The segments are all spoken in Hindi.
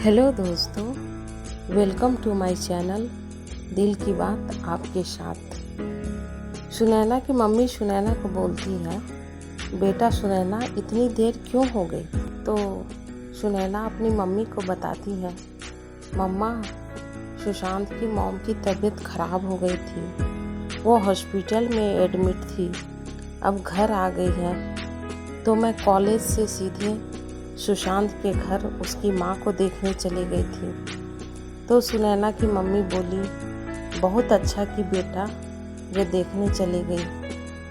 हेलो दोस्तों, वेलकम टू माय चैनल दिल की बात आपके साथ। सुनैना की मम्मी सुनैना को बोलती है, बेटा सुनैना इतनी देर क्यों हो गई? तो सुनैना अपनी मम्मी को बताती है, मम्मा सुशांत की मॉम की तबीयत ख़राब हो गई थी, वो हॉस्पिटल में एडमिट थी, अब घर आ गई है। तो मैं कॉलेज से सीधे सुशांत के घर उसकी माँ को देखने चली गई थी। तो सुनैना की मम्मी बोली, बहुत अच्छा कि बेटा ये देखने चली गई,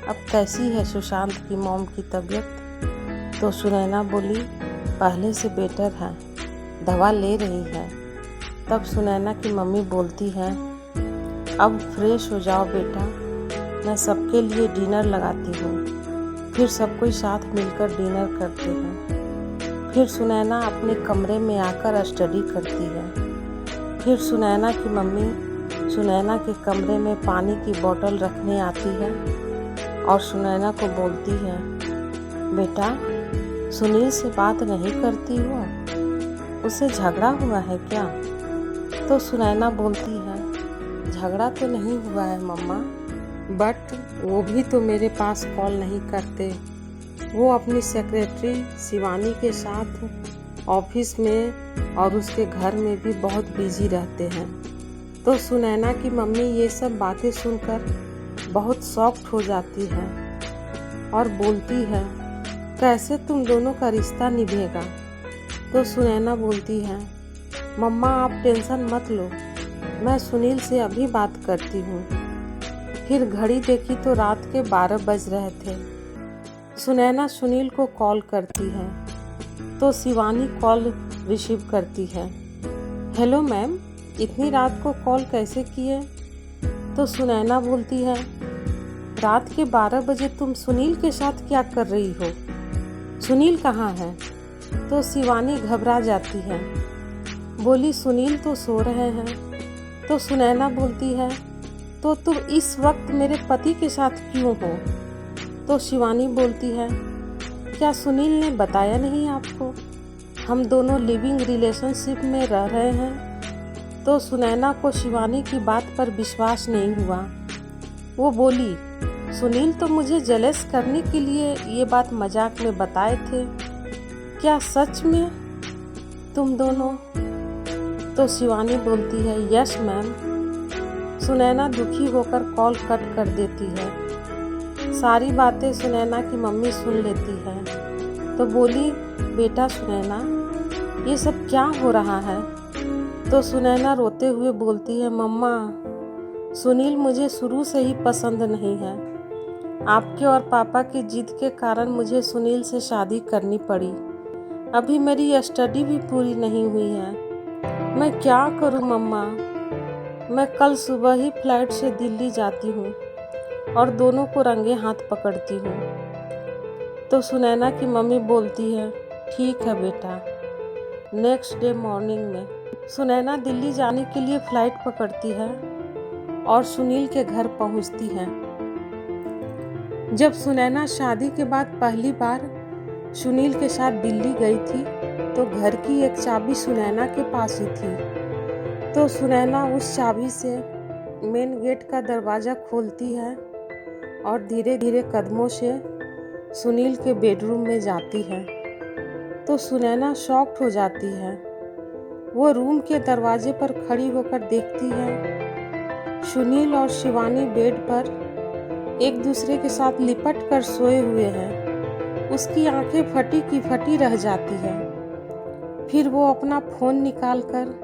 अब कैसी है सुशांत की मॉम की तबीयत? तो सुनैना बोली, पहले से बेटर है, दवा ले रही है। तब सुनैना की मम्मी बोलती है, अब फ्रेश हो जाओ बेटा, मैं सबके लिए डिनर लगाती हूँ, फिर सब कोई साथ मिलकर डिनर करते हैं। फिर सुनैना अपने कमरे में आकर स्टडी करती है। फिर सुनैना की मम्मी सुनैना के कमरे में पानी की बोतल रखने आती है और सुनैना को बोलती है, बेटा सुनील से बात नहीं करती हो, उससे झगड़ा हुआ है क्या? तो सुनैना बोलती है, झगड़ा तो नहीं हुआ है मम्मा, बट वो भी तो मेरे पास कॉल नहीं करते, वो अपनी सेक्रेटरी शिवानी के साथ ऑफिस में और उसके घर में भी बहुत बिजी रहते हैं। तो सुनैना की मम्मी ये सब बातें सुनकर बहुत शॉक्ड हो जाती है और बोलती है, कैसे तुम दोनों का रिश्ता निभेगा? तो सुनैना बोलती है, मम्मा आप टेंशन मत लो, मैं सुनील से अभी बात करती हूँ। फिर घड़ी देखी तो रात के 12 बज रहे थे। सुनैना सुनील को कॉल करती है तो शिवानी कॉल रिसीव करती है। हेलो मैम, इतनी रात को कॉल कैसे किए? तो सुनैना बोलती है, रात के 12 बजे तुम सुनील के साथ क्या कर रही हो? सुनील कहाँ है? तो शिवानी घबरा जाती है, बोली सुनील तो सो रहे हैं। तो सुनैना बोलती है, तो तुम इस वक्त मेरे पति के साथ क्यों हो? तो शिवानी बोलती है, क्या सुनील ने बताया नहीं आपको, हम दोनों लिविंग रिलेशनशिप में रह रहे हैं? तो सुनैना को शिवानी की बात पर विश्वास नहीं हुआ। वो बोली, सुनील तो मुझे जेलस करने के लिए ये बात मजाक में बताए थे, क्या सच में तुम दोनों? तो शिवानी बोलती है, यस मैम। सुनैना दुखी होकर कॉल कट कर देती है। सारी बातें सुनैना की मम्मी सुन लेती है तो बोली, बेटा सुनैना ये सब क्या हो रहा है? तो सुनैना रोते हुए बोलती है, मम्मा सुनील मुझे शुरू से ही पसंद नहीं है, आपके और पापा की जिद के कारण मुझे सुनील से शादी करनी पड़ी, अभी मेरी स्टडी भी पूरी नहीं हुई है, मैं क्या करूं मम्मा? मैं कल सुबह ही फ्लाइट से दिल्ली जाती हूँ और दोनों को रंगे हाथ पकड़ती हूँ। तो सुनैना की मम्मी बोलती है, ठीक है बेटा। नेक्स्ट डे मॉर्निंग में सुनैना दिल्ली जाने के लिए फ़्लाइट पकड़ती है और सुनील के घर पहुँचती है। जब सुनैना शादी के बाद पहली बार सुनील के साथ दिल्ली गई थी तो घर की एक चाबी सुनैना के पास ही थी। तो सुनैना उस चाबी से मेन गेट का दरवाज़ा खोलती है और धीरे धीरे कदमों से सुनील के बेडरूम में जाती है। तो सुनैना शॉक्ड हो जाती है, वो रूम के दरवाजे पर खड़ी होकर देखती है सुनील और शिवानी बेड पर एक दूसरे के साथ लिपट कर सोए हुए हैं। उसकी आंखें फटी की फटी रह जाती है। फिर वो अपना फ़ोन निकालकर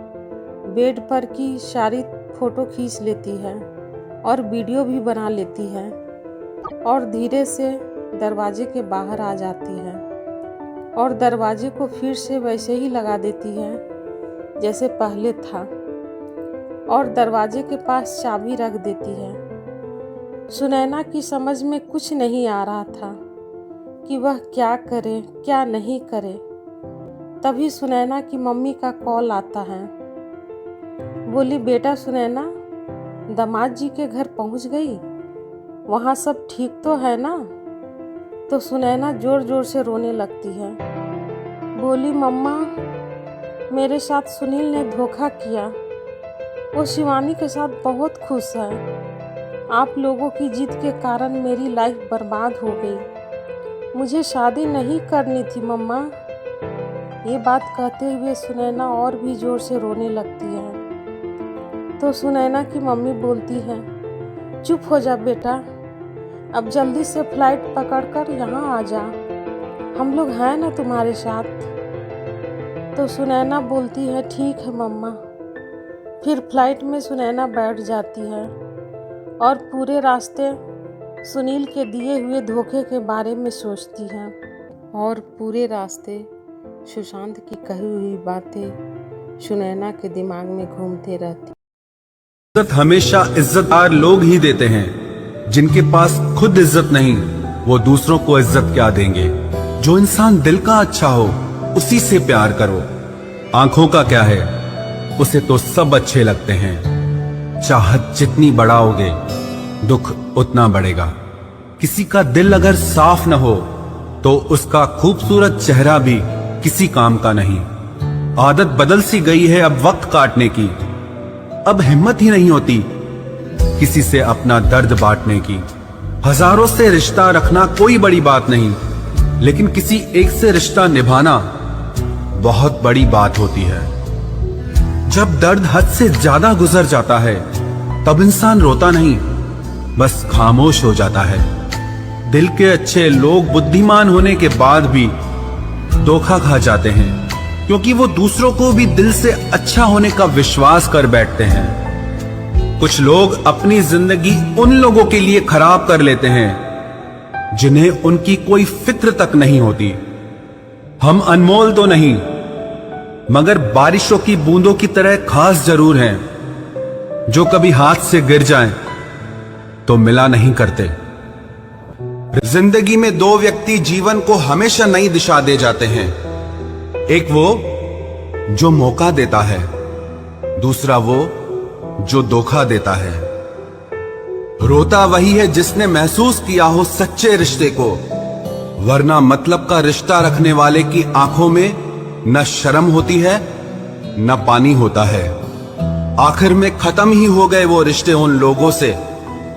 बेड पर की सारी फ़ोटो खींच लेती है और वीडियो भी बना लेती है और धीरे से दरवाजे के बाहर आ जाती है और दरवाजे को फिर से वैसे ही लगा देती है जैसे पहले था और दरवाजे के पास चाबी रख देती है। सुनैना की समझ में कुछ नहीं आ रहा था कि वह क्या करे क्या नहीं करे। तभी सुनैना की मम्मी का कॉल आता है, बोली, बेटा सुनैना दामाद जी के घर पहुंच गई, वहाँ सब ठीक तो है ना? तो सुनैना जोर जोर से रोने लगती है, बोली, मम्मा मेरे साथ सुनील ने धोखा किया। वो शिवानी के साथ बहुत खुश है। आप लोगों की जिद के कारण मेरी लाइफ बर्बाद हो गई। मुझे शादी नहीं करनी थी मम्मा। ये बात कहते हुए सुनैना और भी ज़ोर से रोने लगती है। तो सुनैना की मम्मी बोलती है, चुप हो जा बेटा, अब जल्दी से फ्लाइट पकड़कर यहाँ आ जा, हम लोग हैं ना तुम्हारे साथ। तो सुनैना बोलती है, ठीक है मम्मा। फिर फ्लाइट में सुनैना बैठ जाती है और पूरे रास्ते सुनील के दिए हुए धोखे के बारे में सोचती है और पूरे रास्ते सुशांत की कही हुई बातें सुनैना के दिमाग में घूमते रहती। इज्जत हमेशा इज्जतदार लोग ही देते हैं। जिनके पास खुद इज्जत नहीं, वो दूसरों को इज्जत क्या देंगे। जो इंसान दिल का अच्छा हो, उसी से प्यार करो। आंखों का क्या है, उसे तो सब अच्छे लगते हैं। चाहत जितनी बढ़ाओगे, दुख उतना बढ़ेगा। किसी का दिल अगर साफ न हो, तो उसका खूबसूरत चेहरा भी किसी काम का नहीं। आदत बदल सी गई है अब वक्त काटने की। अब हिम्मत ही नहीं होती किसी से अपना दर्द बांटने की। हजारों से रिश्ता रखना कोई बड़ी बात नहीं, लेकिन किसी एक से रिश्ता निभाना बहुत बड़ी बात होती है। जब दर्द हद से ज्यादा गुजर जाता है, तब इंसान रोता नहीं, बस खामोश हो जाता है। दिल के अच्छे लोग बुद्धिमान होने के बाद भी धोखा खा जाते हैं, क्योंकि वो दूसरों को भी दिल से अच्छा होने का विश्वास कर बैठते हैं। कुछ लोग अपनी जिंदगी उन लोगों के लिए खराब कर लेते हैं जिन्हें उनकी कोई फिक्र तक नहीं होती। हम अनमोल तो नहीं, मगर बारिशों की बूंदों की तरह खास जरूर हैं, जो कभी हाथ से गिर जाएं तो मिला नहीं करते। जिंदगी में दो व्यक्ति जीवन को हमेशा नई दिशा दे जाते हैं। एक वो जो मौका देता है, दूसरा वो जो धोखा देता है। रोता वही है जिसने महसूस किया हो सच्चे रिश्ते को, वरना मतलब का रिश्ता रखने वाले की आंखों में न शर्म होती है न पानी होता है। आखिर में खत्म ही हो गए वो रिश्ते उन लोगों से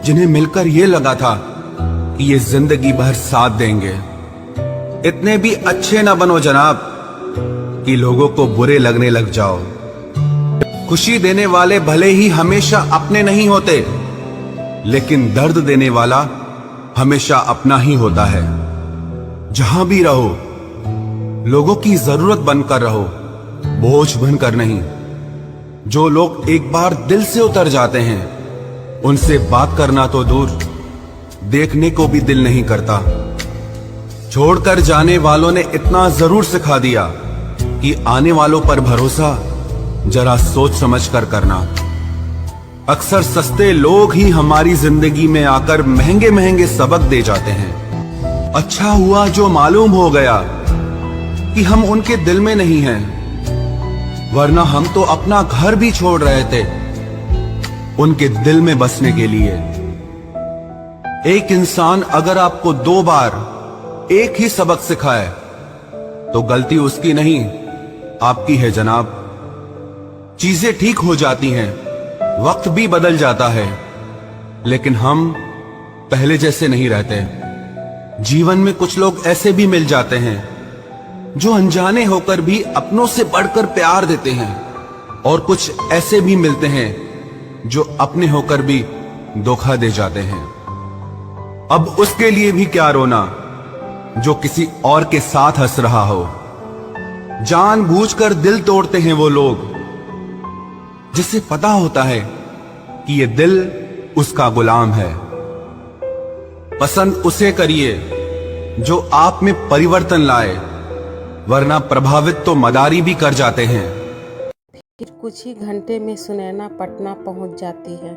जिन्हें मिलकर ये लगा था कि ये जिंदगी भर साथ देंगे। इतने भी अच्छे ना बनो जनाब कि लोगों को बुरे लगने लग जाओ। खुशी देने वाले भले ही हमेशा अपने नहीं होते, लेकिन दर्द देने वाला हमेशा अपना ही होता है। जहां भी रहो, लोगों की जरूरत बनकर रहो, बोझ बनकर नहीं। जो लोग एक बार दिल से उतर जाते हैं, उनसे बात करना तो दूर, देखने को भी दिल नहीं करता। छोड़कर जाने वालों ने इतना जरूर सिखा दिया कि आने वालों पर भरोसा जरा सोच समझ कर करना। अक्सर सस्ते लोग ही हमारी जिंदगी में आकर महंगे महंगे सबक दे जाते हैं। अच्छा हुआ जो मालूम हो गया कि हम उनके दिल में नहीं हैं, वरना हम तो अपना घर भी छोड़ रहे थे उनके दिल में बसने के लिए। एक इंसान अगर आपको 2 बार एक ही सबक सिखाए, तो गलती उसकी नहीं, आपकी है जनाब। चीजें ठीक हो जाती हैं, वक्त भी बदल जाता है, लेकिन हम पहले जैसे नहीं रहते। जीवन में कुछ लोग ऐसे भी मिल जाते हैं जो अनजाने होकर भी अपनों से बढ़कर प्यार देते हैं, और कुछ ऐसे भी मिलते हैं जो अपने होकर भी धोखा दे जाते हैं। अब उसके लिए भी क्या रोना जो किसी और के साथ हंस रहा हो। जानबूझकर दिल तोड़ते हैं वो लोग जिसे पता होता है कि ये दिल उसका गुलाम है। पसंद उसे करिए जो आप में परिवर्तन लाए, वरना प्रभावित तो मदारी भी कर जाते हैं। फिर कुछ ही घंटे में सुनैना पटना पहुंच जाती है।